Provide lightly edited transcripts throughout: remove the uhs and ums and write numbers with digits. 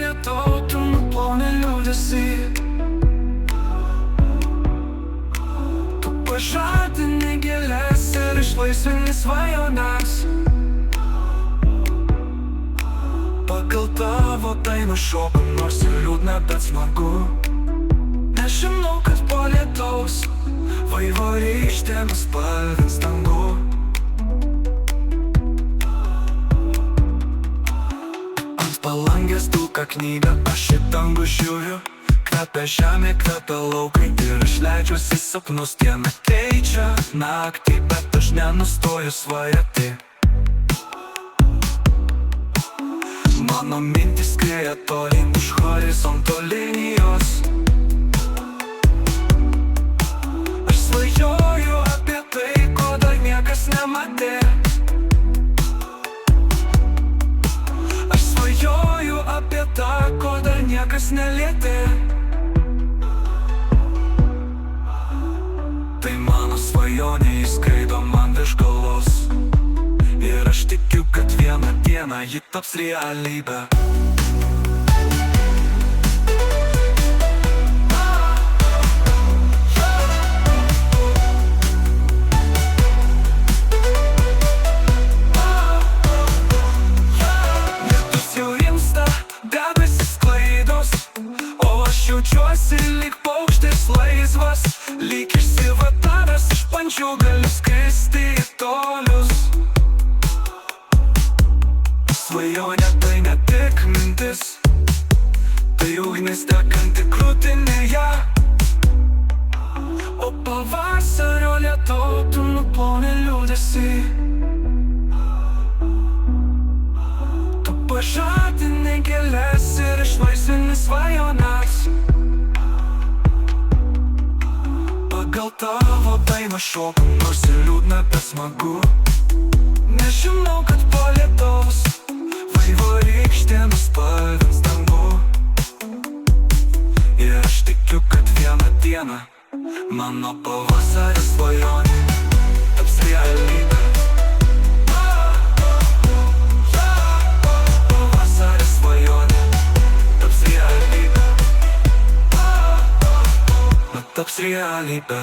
lietaus, nuplauni liūdesį. Tu pažadini gėles ir išlaisvini svajones. Pagal tavo dainą šoku, nors ir liūdna, bet smagu. Nežinau, kad po lietaus vaivorykštėmis spalvins dangų. Ant palangės dulka knyga, aš į dangų žiūriu. Kvepia žemė, kvepia laukai ir aš leidžiuosi sapnus. Diena keičia naktį, bet aš nenustoju svajoti. Mano mintis skrieja tolyn už horizonto linijos. Aš svajoju apie tai, ko dar niekas nematė. Aš svajoju apie tą, ko dar niekas nelietė. Tai mano svajonė, jis skraido man virš galvos. Ir aš tikiu, kad vieną dieną ji taps realybe. Lietus jau rimsta, debesis sklaidos, o aš jaučiuosi lyg paukštis laisvas. Lyg išsivadavęs iš pančių galiu skristi į tolius. Svajonė tai ne tik mintis, tai ugnis deganti krūtinėje. O pavasario lietaus tu nuplauni liūdesį. Tu pažadini gėles ir išlaisvini svajones. Pagal tavo dainą šoku, nors ir liūdna, bet smagu. Nežinau, kad po lietaus vaivorykštėmis spalvins dangų. Ir aš tikiu, kad vieną dieną mano pavasario svajonė taps realybe. Pavasario svajonė taps realybe. Taps realybe.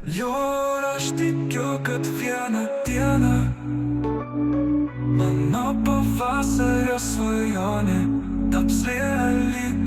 Jo, aš tikiu, kad vieną dieną mano pavasario svajonė taps realybe.